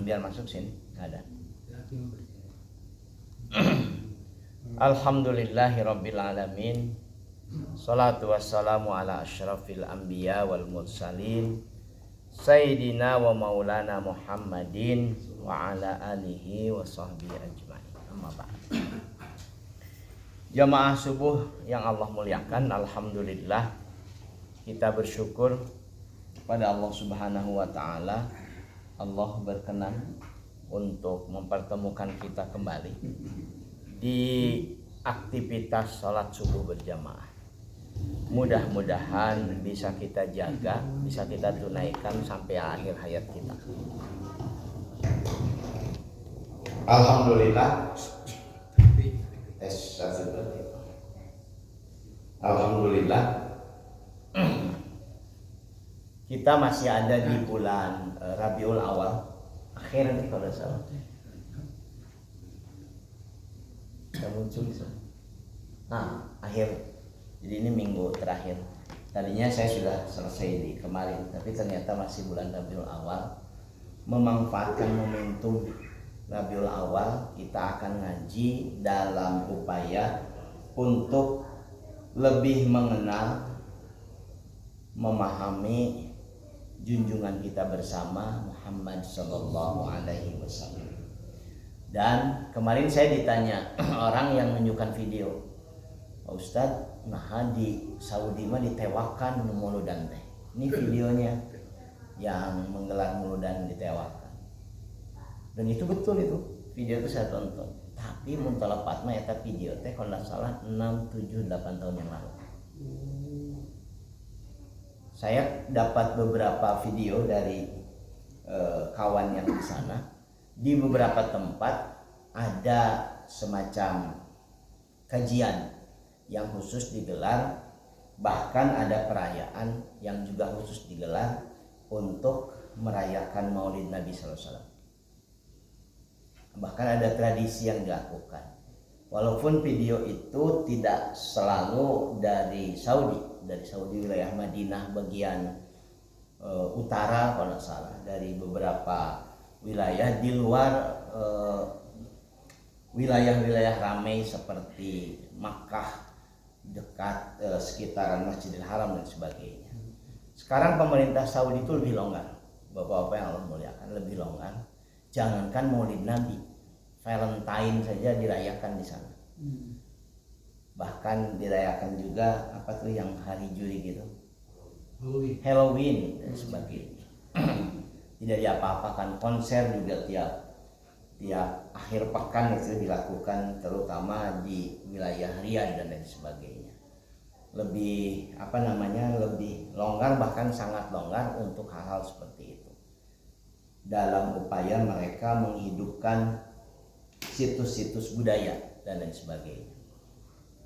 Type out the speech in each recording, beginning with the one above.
Biar masuk sini, ada. Alhamdulillahirabbil alamin. Shalatu wassalamu ala asyrafil anbiya wal mursalin Sayyidina wa maulana Muhammadin wa ala alihi wa sahbihi ajma'in. Amma ba'd. Jamaah subuh yang Allah muliakan, alhamdulillah kita bersyukur pada Allah Subhanahu wa taala. Allah berkenan untuk mempertemukan kita kembali di aktivitas salat subuh berjamaah. Mudah-mudahan bisa kita jaga, bisa kita tunaikan sampai akhir hayat kita. Alhamdulillah. Alhamdulillah. Kita masih ada di bulan Rabiul Awal akhir nih kalau salah. Kita muncul akhir. Jadi ini minggu terakhir. Tadinya saya sudah selesai di kemarin, tapi ternyata masih bulan Rabiul Awal. Memanfaatkan momentum Rabiul Awal, kita akan ngaji dalam upaya untuk lebih mengenal, memahami junjungan kita bersama Muhammad Sallallahu Alaihi Wasallam. Dan kemarin saya ditanya orang yang menunjukkan video, Pak Ustadz, nah di Saudi mah ditewakan muludan teh. Ini videonya yang menggelar muludan ditewakan. Dan itu betul, itu video itu saya tonton. Tapi muntalapat mah eta video teh kalau nggak salah 6, 7, 8 tahun yang lalu. Saya dapat beberapa video dari kawan yang di sana. Di beberapa tempat ada semacam kajian yang khusus digelar, bahkan ada perayaan yang juga khusus digelar untuk merayakan Maulid Nabi SAW. Bahkan ada tradisi yang dilakukan. Walaupun video itu tidak selalu dari Saudi wilayah Madinah bagian utara kalau tidak salah, dari beberapa wilayah di luar wilayah-wilayah ramai seperti Makkah, dekat sekitaran Masjidil Haram dan sebagainya. Sekarang pemerintah Saudi itu lebih longgar, Bapak-bapak yang Allah muliakan, lebih longgar. Jangankan Maulid Nabi, Valentine saja dirayakan di sana. Bahkan dirayakan juga apa tuh yang hari juri gitu, Halloween dan sebagainya. Tidak diapa-apakan. Konser juga tiap akhir pekan itu dilakukan, terutama di wilayah Riyadh dan lain sebagainya. Lebih lebih longgar, bahkan sangat longgar untuk hal-hal seperti itu, dalam upaya mereka menghidupkan situs-situs budaya dan lain sebagainya.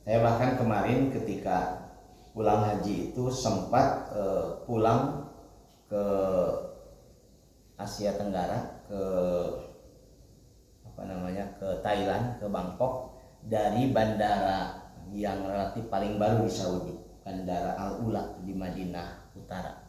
Saya bahkan kemarin ketika pulang haji itu sempat pulang ke Asia Tenggara, ke Thailand, ke Bangkok, dari bandara yang relatif paling baru di Saudi, Bandara Al-Ula di Madinah Utara,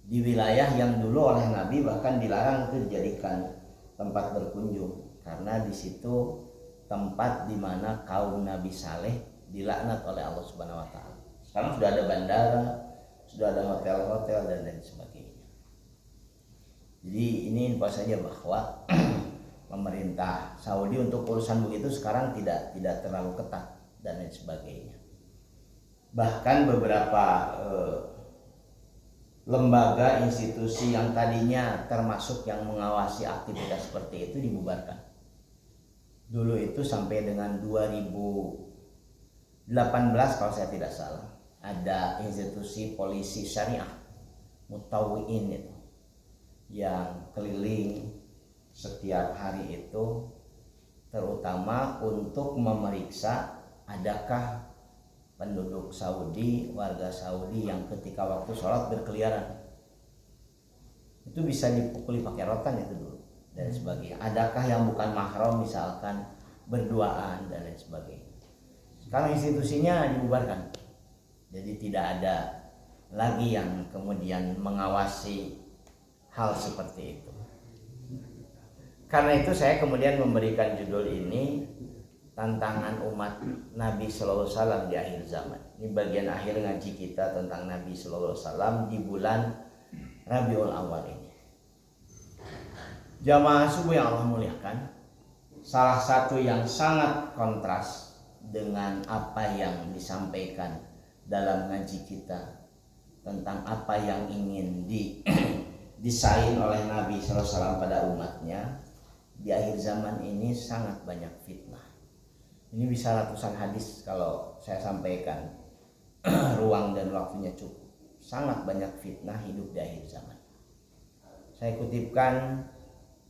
di wilayah yang dulu oleh Nabi bahkan dilarang itu dijadikan tempat berkunjung, karena di situ tempat di mana kaum Nabi Saleh dilaknat oleh Allah Subhanahu wa taala. Sekarang sudah ada bandara, sudah ada hotel-hotel dan lain sebagainya. Jadi ini info saja bahwa pemerintah Saudi untuk urusan begitu sekarang tidak terlalu ketat dan lain sebagainya. Bahkan beberapa lembaga institusi yang tadinya termasuk yang mengawasi aktivitas seperti itu dibubarkan. Dulu itu sampai dengan 2018 kalau saya tidak salah, ada institusi polisi syariah Mutawwi'in itu yang keliling setiap hari itu, terutama untuk memeriksa adakah penduduk Saudi, warga Saudi yang ketika waktu sholat berkeliaran. Itu bisa dipukuli pakai rotan itu dulu dan sebagainya. Adakah yang bukan mahram misalkan berduaan dan lain sebagainya. Sekarang institusinya dibubarkan. Jadi tidak ada lagi yang kemudian mengawasi hal seperti itu. Karena itu saya kemudian memberikan judul ini, tantangan umat Nabi Sallallahu Alaihi Wasallam di akhir zaman. Ini bagian akhir ngaji kita tentang Nabi Sallallahu Alaihi Wasallam di bulan Rabiul Awal ini. Jamaah subuh yang Allah muliakan, salah satu yang sangat kontras dengan apa yang disampaikan dalam ngaji kita tentang apa yang ingin disain oleh Nabi Sallallahu Alaihi Wasallam pada umatnya di akhir zaman ini sangat banyak fitnah. Ini bisa ratusan hadis kalau saya sampaikan, ruang dan waktunya cukup. Sangat banyak fitnah hidup di akhir zaman. Saya kutipkan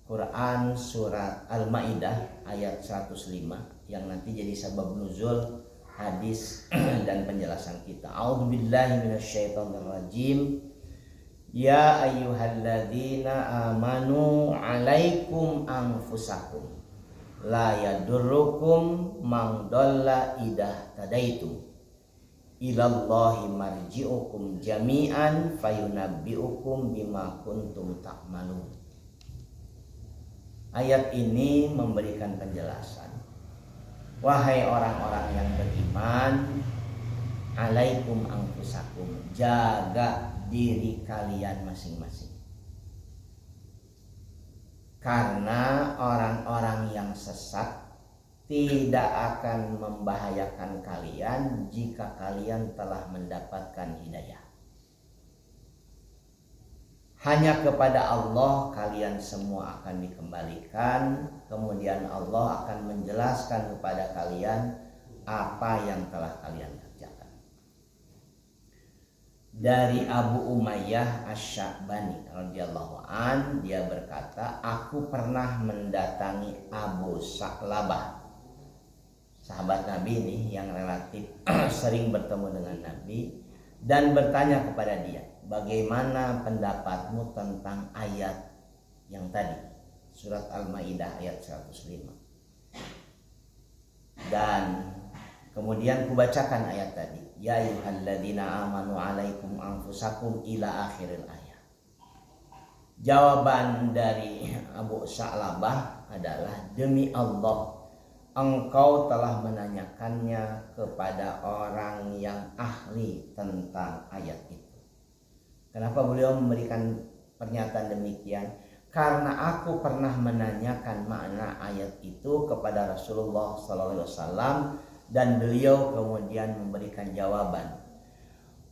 Quran surat Al-Maidah ayat 105 yang nanti jadi sabab nuzul hadis dan penjelasan kita. A'udzubillahi minasyaitonirrajim. Ya ayyuhalladzina amanu alaikum anfusakum la yadurrukum man dhalla idza tadaitum ilallahi marji'ukum jami'an fayunabbi'ukum bima kuntum ta'malun. Ayat ini memberikan penjelasan, wahai orang-orang yang beriman, alaikum anfusakum, jaga diri kalian masing-masing. Karena orang-orang yang sesat tidak akan membahayakan kalian jika kalian telah mendapatkan hidayah. Hanya kepada Allah kalian semua akan dikembalikan. Kemudian Allah akan menjelaskan kepada kalian apa yang telah kalian kerjakan. Dari Abu Umayyah Asy-Sya'bani radhiyallahu an, dia berkata, aku pernah mendatangi Abu Sa'labah, sahabat Nabi ini yang relatif sering bertemu dengan Nabi, dan bertanya kepada dia, bagaimana pendapatmu tentang ayat yang tadi, surat Al-Maidah ayat 105. Dan kemudian kubacakan ayat tadi, ya ayyuhalladzina amanu alaikum anfusakum ila akhiril ayat. Jawaban dari Abu Sa'labah adalah, demi Allah, engkau telah menanyakannya kepada orang yang ahli tentang ayat itu. Kenapa beliau memberikan pernyataan demikian? Karena aku pernah menanyakan makna ayat itu kepada Rasulullah SAW dan beliau kemudian memberikan jawaban.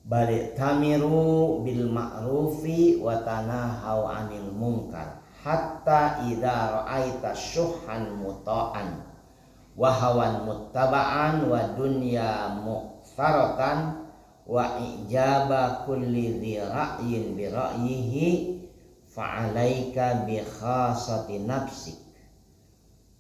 Balik tamiru bil ma'rufi wa tanahaw 'anil munkar hatta idza ra'aita syuhan muta'an wa hawan muttaba'an wa dunya mu'faratan wa ijaba kulli dhi ra'yin bi ra'yihi fa'alaika bi khasati nafsik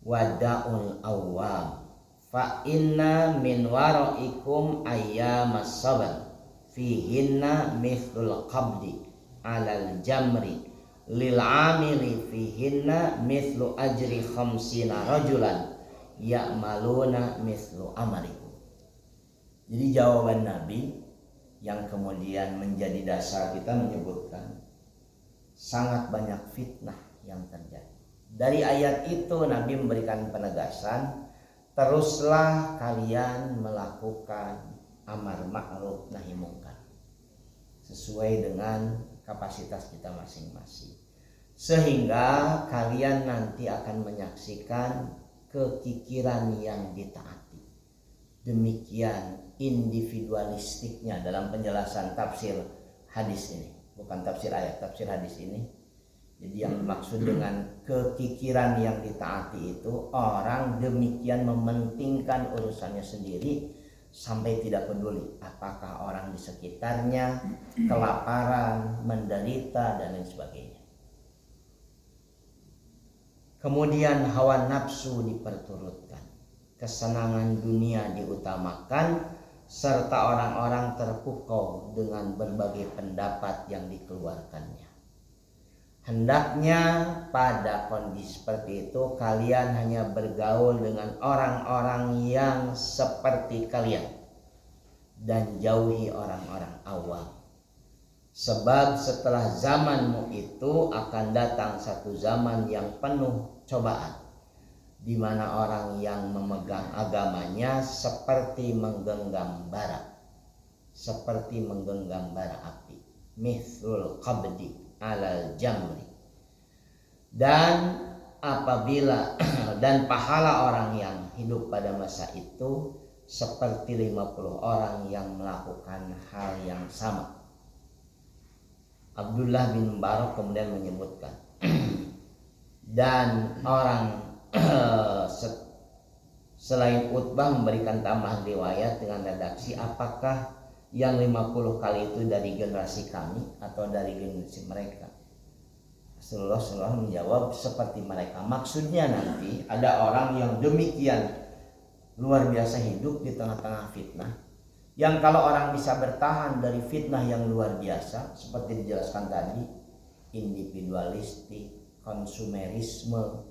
wa da'ul awwam fa inna min waraikum ayyamas sabr fihinna mithlul qabdi alal jamri lil amili fihinna mithlu ajri khamsina rajulan ya'maluna mithlu amalikum. Jadi jawaban Nabi yang kemudian menjadi dasar kita menyebutkan sangat banyak fitnah yang terjadi. Dari ayat itu Nabi memberikan penegasan, teruslah kalian melakukan amar ma'ruf nahi mungkar sesuai dengan kapasitas kita masing-masing, sehingga kalian nanti akan menyaksikan kekikiran yang ditaati. Demikian individualistiknya dalam penjelasan tafsir hadis ini, bukan tafsir ayat, tafsir hadis ini. Jadi yang dimaksud dengan kekikiran yang ditaati itu, orang demikian mementingkan urusannya sendiri sampai tidak peduli apakah orang di sekitarnya kelaparan, menderita, dan lain sebagainya. Kemudian hawa nafsu diperturutkan, kesenangan dunia diutamakan, serta orang-orang terpukau dengan berbagai pendapat yang dikeluarkannya. Hendaknya pada kondisi seperti itu kalian hanya bergaul dengan orang-orang yang seperti kalian dan jauhi orang-orang awam. Sebab setelah zamanmu itu akan datang satu zaman yang penuh cobaan, di mana orang yang memegang agamanya seperti menggenggam bara api, mithlul qabdi alal jamri. Dan apabila dan pahala orang yang hidup pada masa itu seperti 50 orang yang melakukan hal yang sama. Abdullah bin Mubarak kemudian menyebutkan dan orang selain Utbah memberikan tambahan riwayat dengan redaksi, apakah yang 50 kali itu dari generasi kami atau dari generasi mereka? Rasulullah menjawab seperti mereka. Maksudnya nanti ada orang yang demikian luar biasa hidup di tengah-tengah fitnah, yang kalau orang bisa bertahan dari fitnah yang luar biasa seperti dijelaskan tadi, individualistik, konsumerisme,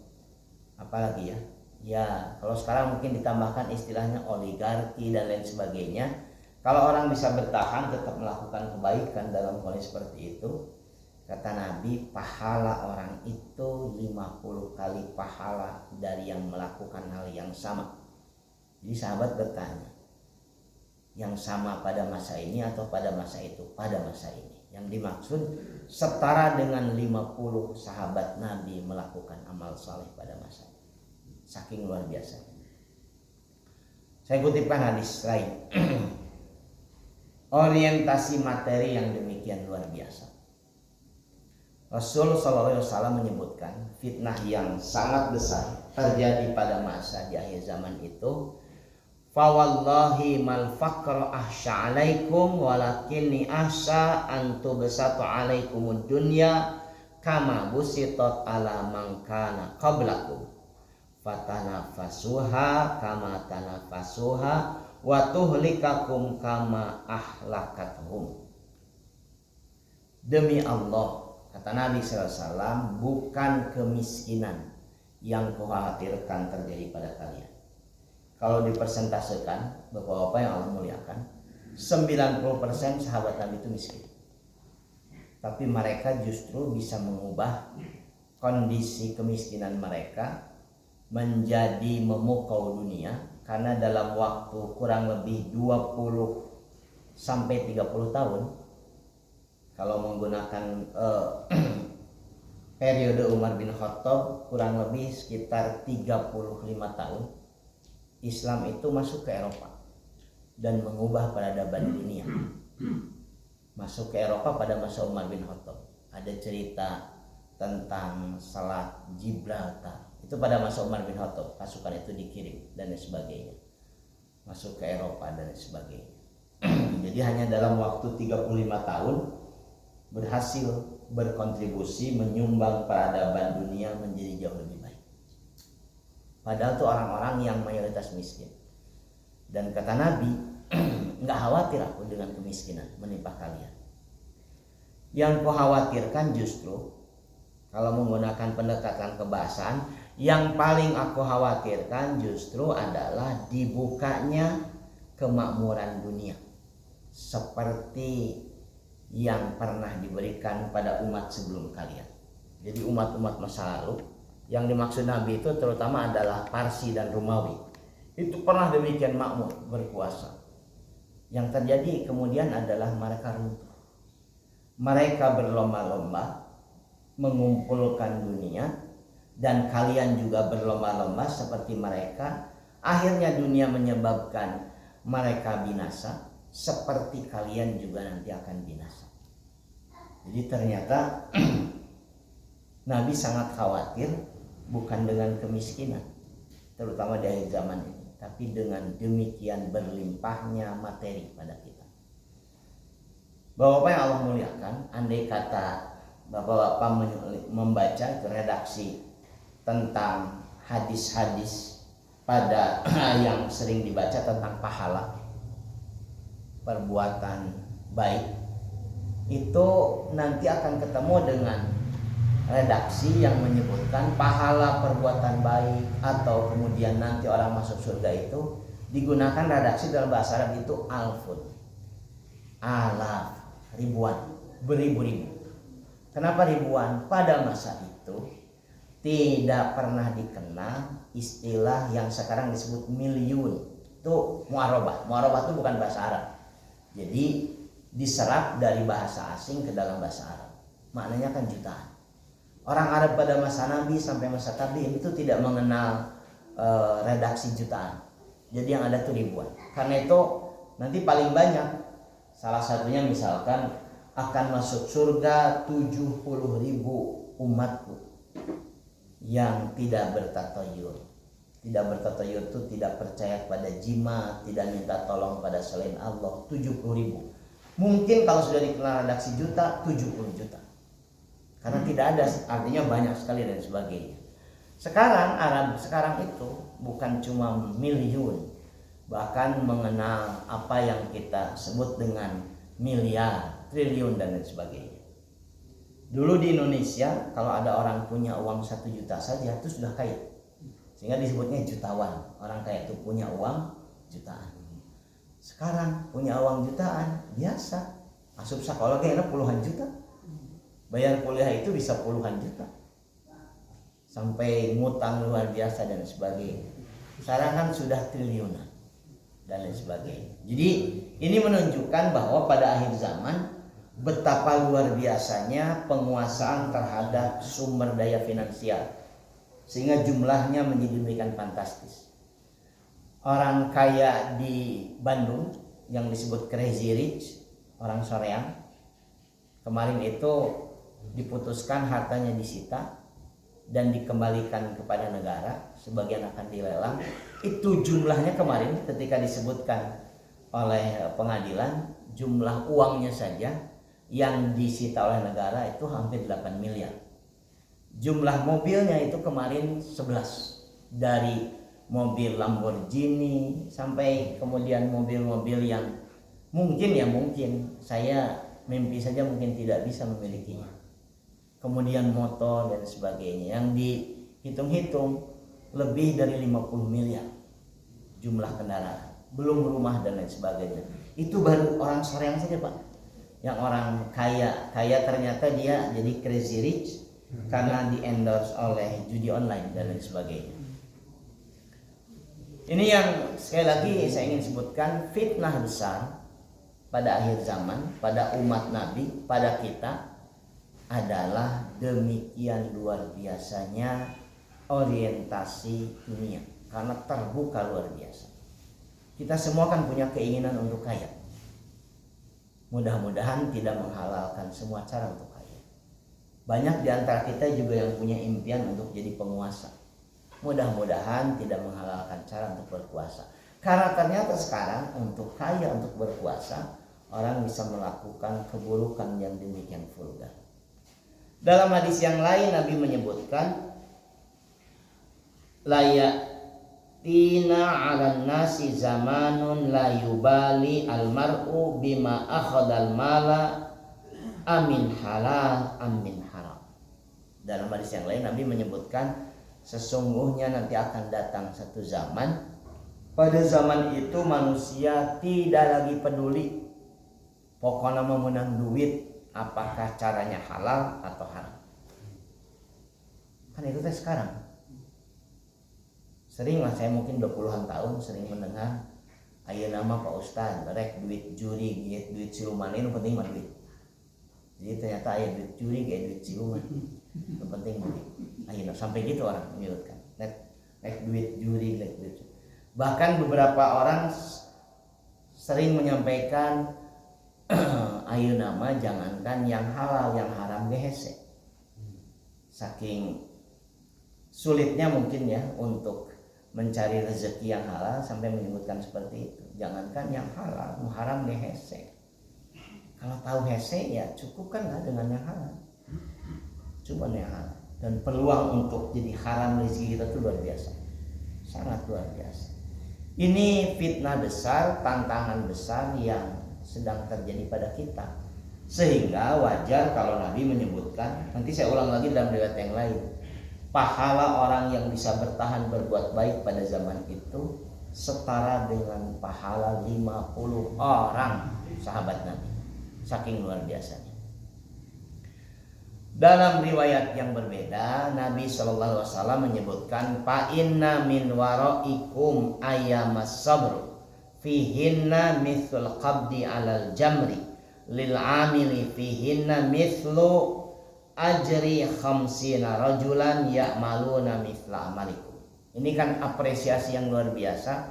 apalagi ya kalau sekarang mungkin ditambahkan istilahnya oligarki dan lain sebagainya. Kalau orang bisa bertahan tetap melakukan kebaikan dalam kondisi seperti itu, kata Nabi, pahala orang itu 50 kali pahala dari yang melakukan hal yang sama. Jadi sahabat bertanya, yang sama pada masa ini atau pada masa itu? Pada masa ini. Yang dimaksud setara dengan 50 sahabat Nabi melakukan amal saleh pada masa ini. Saking luar biasa. Saya kutipkan hadis lain. Orientasi materi yang demikian luar biasa. Rasul SAW menyebutkan fitnah yang sangat besar terjadi pada masa di akhir zaman itu. Fawallahi mal faqra ahsya alaikum walakinni ahsya an tubsatu alaikumud dunya kama busitat ala man kana qablakum fatanafasuha kama tanafasuha wa tuhlikakum kama ahlakathum. Demi Allah, kata Nabi SAW, bukan kemiskinan yang kukhawatirkan terjadi pada kalian. Kalau dipersentasekan, Bapak-bapak yang Allah muliakan, 90% sahabat Nabi itu miskin. Tapi mereka justru bisa mengubah kondisi kemiskinan mereka menjadi memukau dunia, karena dalam waktu kurang lebih 20 sampai 30 tahun, kalau menggunakan periode Umar bin Khattab kurang lebih sekitar 35 tahun, Islam itu masuk ke Eropa dan mengubah peradaban dunia. Masuk ke Eropa pada masa Umar bin Khattab. Ada cerita tentang Selat Gibraltar. Itu pada masa Umar bin Khattab, pasukan itu dikirim dan sebagainya. Masuk ke Eropa dan sebagainya. Jadi hanya dalam waktu 35 tahun berhasil berkontribusi menyumbang peradaban dunia menjadi jauh lebih baik. Padahal itu orang-orang yang mayoritas miskin. Dan kata Nabi, enggak khawatir aku dengan kemiskinan menimpa kalian. Yang kukhawatirkan justru, kalau menggunakan pendekatan kebahasaan, yang paling aku khawatirkan justru adalah dibukanya kemakmuran dunia, seperti yang pernah diberikan pada umat sebelum kalian. Jadi umat-umat masa lalu, yang dimaksud Nabi itu terutama adalah Parsi dan Romawi. Itu pernah demikian makmur, berkuasa. Yang terjadi kemudian adalah mereka runtuh. Mereka berlomba-lomba mengumpulkan dunia, dan kalian juga berlomba-lomba seperti mereka. Akhirnya dunia menyebabkan mereka binasa, seperti kalian juga nanti akan binasa. Jadi ternyata Nabi sangat khawatir bukan dengan kemiskinan, terutama di akhir zaman ini, tapi dengan demikian berlimpahnya materi pada kita. Bapak-bapak yang Allah muliakan, andai kata bapak-bapak membaca redaksi tentang hadis-hadis pada yang sering dibaca tentang pahala perbuatan baik, itu nanti akan ketemu dengan redaksi yang menyebutkan pahala perbuatan baik atau kemudian nanti orang masuk surga itu digunakan redaksi dalam bahasa Arab itu alfun, alaf, ribuan. beribu-ribu. Kenapa ribuan? Pada masa itu tidak pernah dikenal istilah yang sekarang disebut miliun. Itu muarobah. Muarobah itu bukan bahasa Arab. Jadi diserap dari bahasa asing ke dalam bahasa Arab. Maknanya kan jutaan. Orang Arab pada masa Nabi sampai masa tabi'in itu tidak mengenal redaksi jutaan. Jadi yang ada tuh ribuan. Karena itu nanti paling banyak, salah satunya misalkan akan masuk surga 70.000 umatku yang tidak bertatayur. Tidak bertatayur itu tidak percaya pada jimat, tidak minta tolong pada selain Allah. 70.000. Mungkin kalau sudah dikenal redaksi juta, 70 juta. Karena tidak ada, artinya banyak sekali dan sebagainya. Sekarang Arab sekarang itu bukan cuma miliun, bahkan mengenal apa yang kita sebut dengan miliar, triliun dan lain sebagainya. Dulu di Indonesia kalau ada orang punya uang 1 juta saja itu sudah kaya, sehingga disebutnya jutawan. Orang kaya itu punya uang jutaan. Sekarang punya uang jutaan biasa, asup sekolah kayaknya puluhan juta, bayar kuliah itu bisa puluhan juta, sampai ngutang luar biasa dan sebagainya. Sekarang kan sudah triliunan dan lain sebagainya. Jadi ini menunjukkan bahwa pada akhir zaman betapa luar biasanya penguasaan terhadap sumber daya finansial, sehingga jumlahnya menjadi demikian fantastis. Orang kaya di Bandung yang disebut Crazy Rich, orang soreang, kemarin itu diputuskan hartanya disita dan dikembalikan kepada negara, sebagian akan dilelang. Itu jumlahnya kemarin ketika disebutkan oleh pengadilan, jumlah uangnya saja yang disita oleh negara itu hampir 8 miliar. Jumlah mobilnya itu kemarin 11, dari mobil Lamborghini sampai kemudian mobil-mobil yang mungkin saya mimpi saja mungkin tidak bisa memilikinya. Kemudian motor dan sebagainya yang dihitung-hitung lebih dari 50 miliar jumlah kendaraan, belum rumah dan lain sebagainya. Itu baru orang soreang saja, Pak. Yang orang kaya ternyata dia jadi crazy rich karena di endorse oleh judi online dan lain sebagainya. Ini yang sekali lagi saya ingin sebutkan, fitnah besar pada akhir zaman, pada umat Nabi, pada kita adalah demikian luar biasanya orientasi dunia, karena terbuka luar biasa. Kita semua kan punya keinginan untuk kaya. Mudah-mudahan tidak menghalalkan semua cara untuk kaya. Banyak di antara kita juga yang punya impian untuk jadi penguasa. Mudah-mudahan tidak menghalalkan cara untuk berkuasa. Karena ternyata sekarang untuk kaya, untuk berkuasa, orang bisa melakukan keburukan yang demikian vulgar. Dalam hadis yang lain Nabi menyebutkan, layatina 'alan nasi zamanun la yubali almar'u bima akhadal mala amin halal amin haram. Dalam hadis yang lain Nabi menyebutkan, sesungguhnya nanti akan datang satu zaman, pada zaman itu manusia tidak lagi peduli pokoknya memenang duit, apakah caranya halal atau haram. Kan itu teh sekarang. Sering lah saya mungkin 20-an tahun sering mendengar aya nama Pak Ustad rek duit juri, duit siluman, ini penting mah duit. Jadi ternyata aya duit juri, duit siluman. Yang penting mah ayeuna sampai gitu orang menyebutkan. Rek duit juri, duit. Bahkan beberapa orang sering menyampaikan ayeuna mah jangankan yang halal, yang haram ge hese. Saking sulitnya mungkin ya untuk mencari rezeki yang halal sampai menyebutkan seperti itu. Jangankan yang halal, haram ge hese. Kalau tahu hese ya cukup kan dengan yang halal. Cuma yang halal. Dan peluang untuk jadi haram rezeki kita itu luar biasa. Sangat luar biasa. Ini fitnah besar, tantangan besar yang sedang terjadi pada kita, sehingga wajar kalau Nabi menyebutkan, nanti saya ulang lagi dalam riwayat yang lain, pahala orang yang bisa bertahan berbuat baik pada zaman itu setara dengan pahala 50 orang sahabat Nabi. Saking luar biasanya. Dalam riwayat yang berbeda, Nabi Shallallahu Alaihi Wasallam menyebutkan, fa inna min waraikum ayamas sabr fihinna mithlul qabdi alal jamri lil amili fihinna mithlu ajri khamsina rajulan ya'maluna mithla amalikum. Ini kan apresiasi yang luar biasa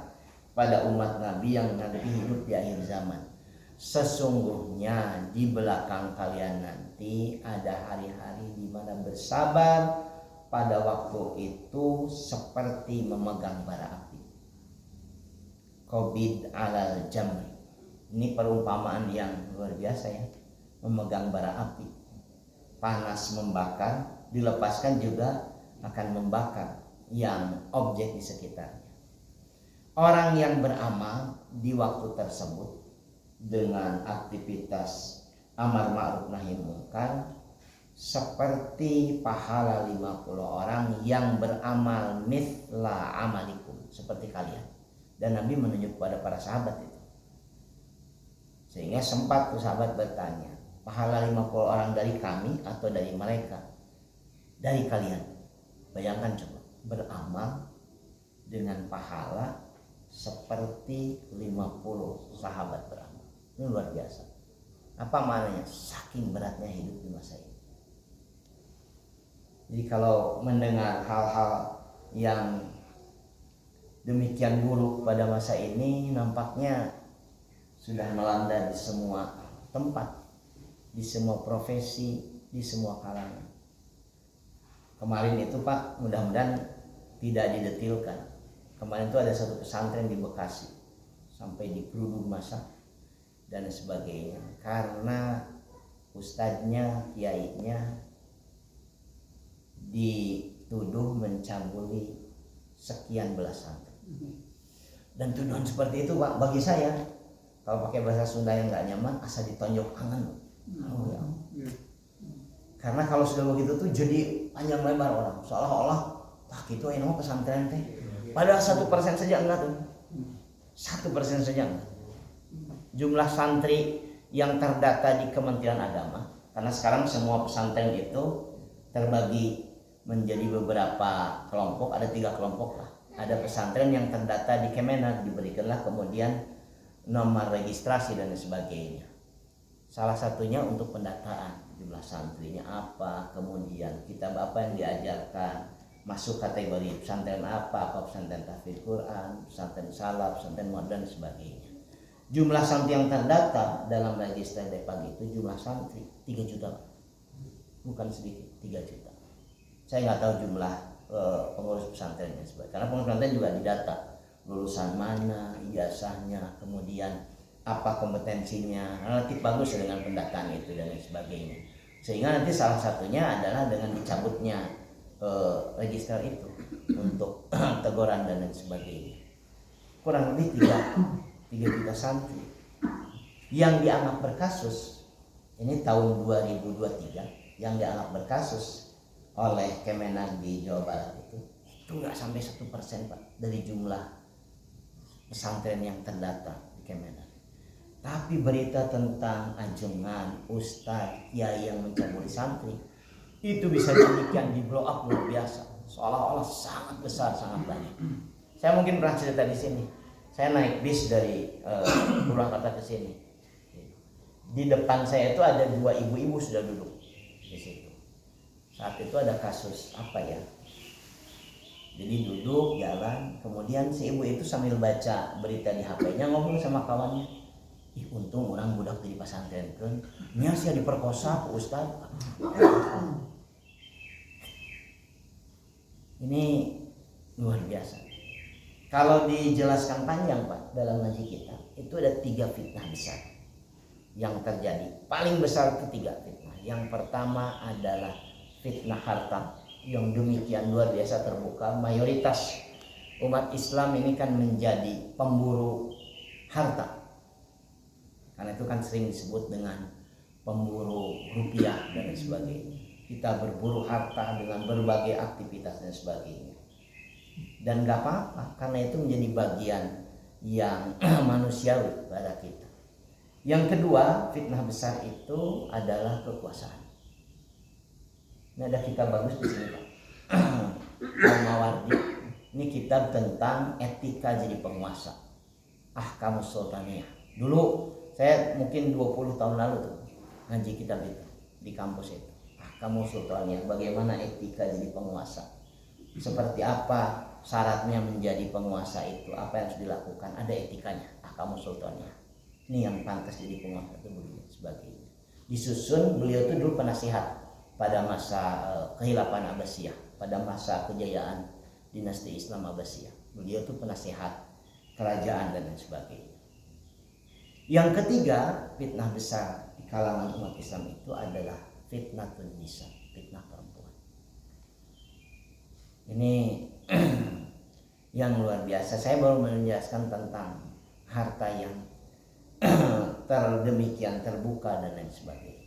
pada umat Nabi yang nanti hidup di akhir zaman. Sesungguhnya di belakang kalian nanti ada hari-hari di mana bersabar pada waktu itu seperti memegang bara api. Qabid alal jamri. Ini perumpamaan yang luar biasa ya. Memegang bara api. Panas membakar, dilepaskan juga akan membakar yang objek di sekitarnya. Orang yang beramal di waktu tersebut dengan aktivitas amar ma'ruf nahi munkar seperti pahala 50 orang yang beramal mithla amalikum, seperti kalian. Dan Nabi menunjuk kepada para sahabat itu. Sehingga sempat sahabat bertanya, pahala 50 orang dari kami atau dari mereka? Dari kalian. Bayangkan coba, beramal dengan pahala seperti 50 sahabat beramal. Ini luar biasa. Apa maknanya? Saking beratnya hidup di masa ini. Jadi kalau mendengar hal-hal yang demikian buruk pada masa ini, nampaknya sudah melanda di semua tempat, di semua profesi, di semua kalangan. Kemarin itu Pak, mudah-mudahan tidak didetilkan. Kemarin itu ada satu pesantren di Bekasi sampai digeruduk massa dan sebagainya karena ustadznya, kiainya dituduh mencabuli sekian belas santri. Dan tuduhan seperti itu Pak, bagi saya kalau pakai bahasa Sunda yang nggak nyaman, asa ditonjok angan. Oh, ya. Karena kalau sudah begitu tuh jadi panjang lebar orang, seolah-olah wah gitu ini mau pesantren teh. Padahal 1% saja enggak tuh, 1% saja enggak. Jumlah santri yang terdata di Kementerian Agama, karena sekarang semua pesantren itu terbagi menjadi beberapa kelompok, ada 3 kelompok lah. Ada pesantren yang terdata di Kemenak, diberikanlah kemudian nomor registrasi dan sebagainya. Salah satunya untuk pendataan jumlah santrinya apa, kemudian kitab apa yang diajarkan, masuk kategori pesantren apa pesantren tahfidz Quran, pesantren salaf, pesantren modern dan sebagainya. Jumlah santri yang terdata dalam register Depag itu jumlah santri 3 juta, bukan sedikit, 3 juta. Saya nggak tahu jumlah pengurus pesantrennya, karena pengurus pesantren juga didata, lulusan mana, ijazahnya, kemudian apa kompetensinya, relatif bagus dengan pendataan itu dan sebagainya. Sehingga nanti salah satunya adalah dengan dicabutnya register itu untuk teguran dan lain sebagainya. Kurang lebih 3 juta santri yang dianggap berkasus. Ini tahun 2023 yang dianggap berkasus oleh Kemenak di Jawa Barat itu nggak sampai 1% Pak dari jumlah pesantren yang terdata di Kemenak. Tapi berita tentang ajengan ustadz, kiai yang mencabuli santri itu bisa demikian di blow up luar biasa, seolah-olah sangat besar, sangat banyak. Saya mungkin pernah cerita di sini. Saya naik bis dari Purwakarta ke sini. Di depan saya itu ada 2 ibu-ibu sudah duduk di situ. Saat itu ada kasus apa ya? Jadi duduk jalan, kemudian si ibu itu sambil baca berita di HP-nya ngobrol sama kawannya. Ih, untung orang budak di pesantren kan. Nya sia diperkosa Pak Ustaz. Ini luar biasa. Kalau dijelaskan panjang Pak dalam ngaji kita, itu ada 3 fitnah besar yang terjadi. Paling besar itu 3 fitnah. Yang pertama adalah fitnah harta yang demikian luar biasa terbuka. Mayoritas umat Islam ini kan menjadi pemburu harta. Karena itu kan sering disebut dengan pemburu rupiah dan sebagainya. Kita berburu harta dengan berbagai aktivitas dan sebagainya. Dan gak apa-apa, karena itu menjadi bagian yang manusiawi pada kita. Yang kedua, fitnah besar itu adalah kekuasaan. Ini ada kitab bagus di sini Pak. Al-Mawardi. Ini kitab tentang etika jadi penguasa. Ahkamus Sultaniyah. Dulu saya mungkin 20 tahun lalu tuh ngaji kitab itu di kampus itu. Ahkamus Sultaniyah, bagaimana etika jadi penguasa. Seperti apa syaratnya menjadi penguasa itu, apa yang harus dilakukan, ada etikanya. Ahkamus Sultaniyah. Ini yang pantas jadi penguasa itu begini sebagainya. Disusun, beliau itu dulu penasihat pada masa kehilafan Abbasiyah, pada masa kejayaan dinasti Islam Abbasiyah. Beliau itu penasihat kerajaan dan lain sebagainya. Yang ketiga, fitnah besar di kalangan umat Islam itu adalah fitnatun nisa, fitnah perempuan. Ini yang luar biasa. Saya baru menjelaskan tentang harta yang demikian terbuka dan lain sebagainya.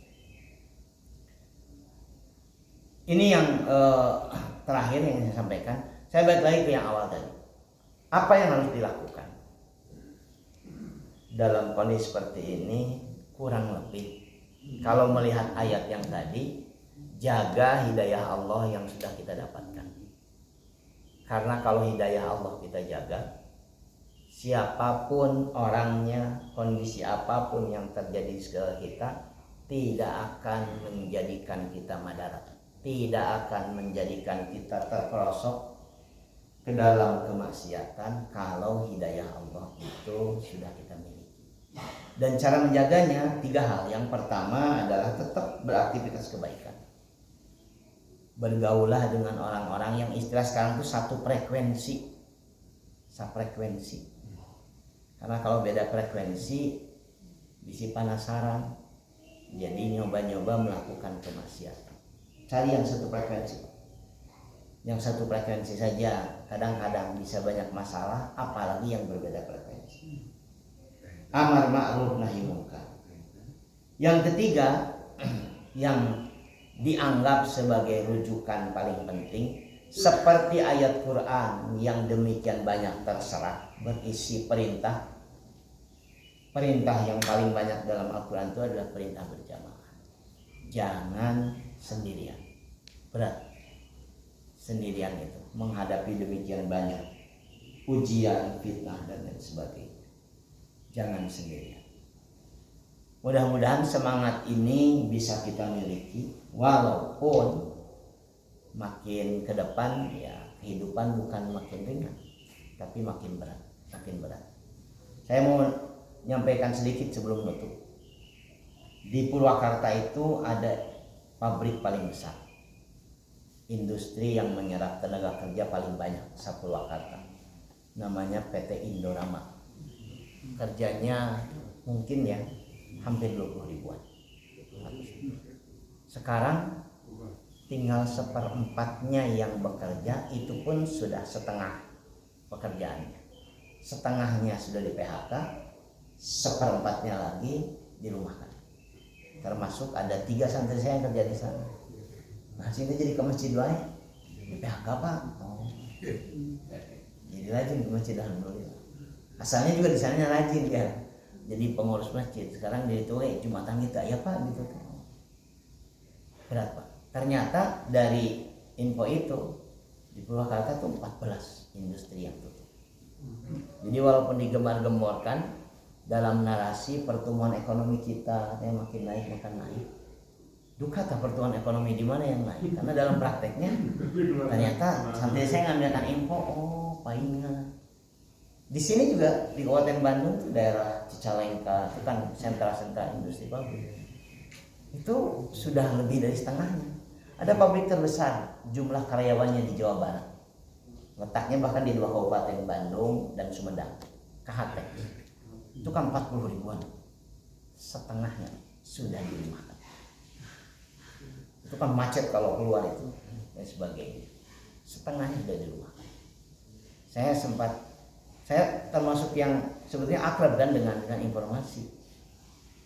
Ini yang terakhir yang saya sampaikan. Saya balik lagi ke yang awal tadi. Apa yang harus dilakukan dalam kondisi seperti ini? Kurang lebih, kalau melihat ayat yang tadi, jaga hidayah Allah yang sudah kita dapatkan. Karena kalau hidayah Allah kita jaga, siapapun orangnya, kondisi apapun yang terjadi di sekitar kita, tidak akan menjadikan kita madarat, tidak akan menjadikan kita terperosok ke dalam kemaksiatan kalau hidayah Allah itu sudah kita miliki. Dan cara menjaganya 3 hal. Yang pertama adalah tetap beraktivitas kebaikan. Bergaulah dengan orang-orang yang istilah sekarang itu satu frekuensi. Karena kalau beda frekuensi bisa penasaran, jadi nyoba-nyoba melakukan kemaksiatan. Cari yang satu frekuensi. Yang satu frekuensi saja kadang-kadang bisa banyak masalah, apalagi yang berbeda frekuensi. Amar ma'ruf nahi munkar. Yang ketiga yang dianggap sebagai rujukan paling penting, seperti ayat Quran yang demikian banyak terserah berisi perintah. Perintah yang paling banyak dalam Al-Quran itu adalah perintah berjamaah. Jangan sendirian. Berat sendirian itu menghadapi demikian banyak ujian, fitnah dan lain sebagainya. Jangan sendirian. Mudah-mudahan semangat ini bisa kita miliki, walaupun makin ke depan ya kehidupan bukan makin ringan, tapi makin berat. Saya mau menyampaikan sedikit sebelum menutup. Di Purwakarta itu ada pabrik paling besar, industri yang menyerap tenaga kerja paling banyak se-Purwakarta, namanya PT Indorama. Kerjanya mungkin ya hampir 20 ribuan. Sekarang tinggal 1/4-nya yang bekerja, itu pun sudah setengah pekerjaannya. Setengahnya sudah di PHK, 1/4-nya lagi dirumahkan. Termasuk ada 3 santri saya yang kerja di sana. Nah sini jadi ke masjid lain di PHK Pak. Jadi rajin ke masjid alhamdulillah. Asalnya juga di sananya rajin ya. Jadi pengurus masjid. Sekarang jadi tuh Jumatan kita ya Pak gitu. Berat Pak. Ternyata dari info itu di Purwakarta tuh 14 industri yang tutup. Jadi walaupun digembar-gemborkan dalam narasi pertumbuhan ekonomi kita yang makin naik, duka tak pertumbuhan ekonomi di mana yang naik? Karena dalam prakteknya ternyata sampai saya ngambilkan info, palingan di sini juga di Kabupaten Bandung tuh daerah Cicalengka itu kan sentra-sentra industri pabrik itu sudah lebih dari setengahnya. Ada pabrik terbesar jumlah karyawannya di Jawa Barat, letaknya bahkan di 2 kabupaten Bandung dan Sumedang, KHT. Itu kan 40 ribuan, setengahnya sudah dirumahkan. Itu kan macet kalau keluar itu dan sebagainya, setengahnya sudah dirumahkan. Saya termasuk yang sebetulnya akrab kan dengan informasi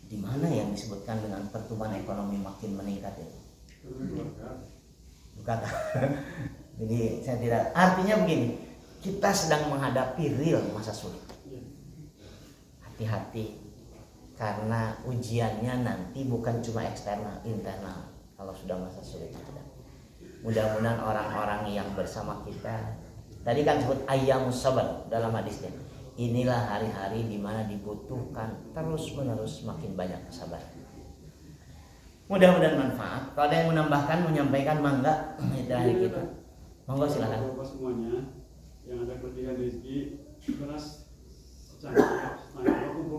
di mana yang disebutkan dengan pertumbuhan ekonomi makin meningkat itu. Bukan. Jadi saya tidak, artinya begini, kita sedang menghadapi real masa sulit. Hati-hati karena ujiannya nanti bukan cuma eksternal, internal kalau sudah masa sulit ada. Mudah-mudahan orang-orang yang bersama kita, tadi kan sebut ayyamus sabar dalam hadisnya. Inilah hari-hari di mana dibutuhkan terus-menerus makin banyak kesabaran. Mudah-mudahan manfaat. Kalau ada yang menambahkan, menyampaikan, mangga itu hari kita. Monggo silakan. Bapak semuanya yang ada kelebihan rezeki beras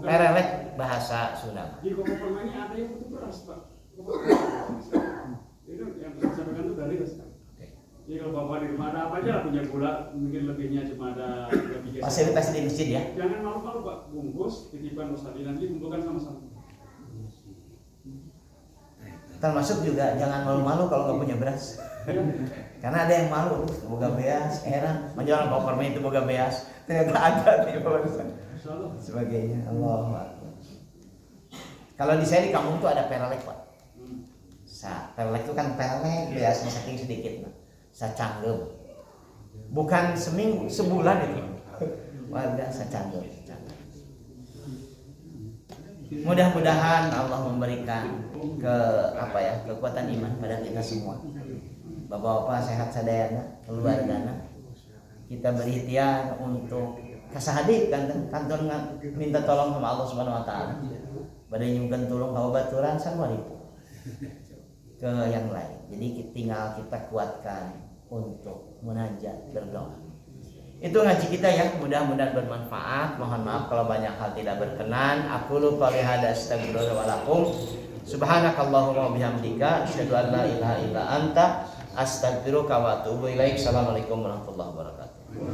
Perelek bahasa Sunda. Di Koko Permainya ada yang butuh beras, Pak. Itu yang saya sampaikan itu dari beras. Jadi kalau bapak di rumah ada apa aja lah, punya gula, mungkin lebihnya cuma ada lebih. Fasilitas di masjid ya. Jangan malu-malu Pak, bungkus, titipan Ustadi nanti kumpulkan sama-sama. Termasuk juga jangan malu-malu kalau nggak punya beras. Karena ada yang malu, boga beas, heran. Menjual koper itu boga beas, ternyata ada nih barusan. Sebagainya, Allah. Kalau di saya di kampung tuh ada perelek Pak. Perelek itu kan perelek beasnya saking sedikit, sacanggem. Bukan seminggu, sebulan itu. Warga sacanggem. Mudah-mudahan Allah memberikan kekuatan iman pada kita semua. Bapak-bapak sehat sadayana, keluargana. Kita berikhtiar untuk kasahadik kantor minta tolong sama Allah Subhanahu wa taala. Badai nyungkeun tulung ka baturan sarwaripu ke yang lain. Jadi tinggal kita kuatkan untuk munajat berdoa. Itu ngaji kita ya, mudah-mudahan bermanfaat. Mohon maaf kalau banyak hal tidak berkenan. Aku lupa lihada astagfirullah wa lakum. Subhanakallahumma wa bihamdika asyhadu an la ilaha illa anta astaghfiruka wa atubu ilaik. Assalamualaikum warahmatullahi wabarakatuh.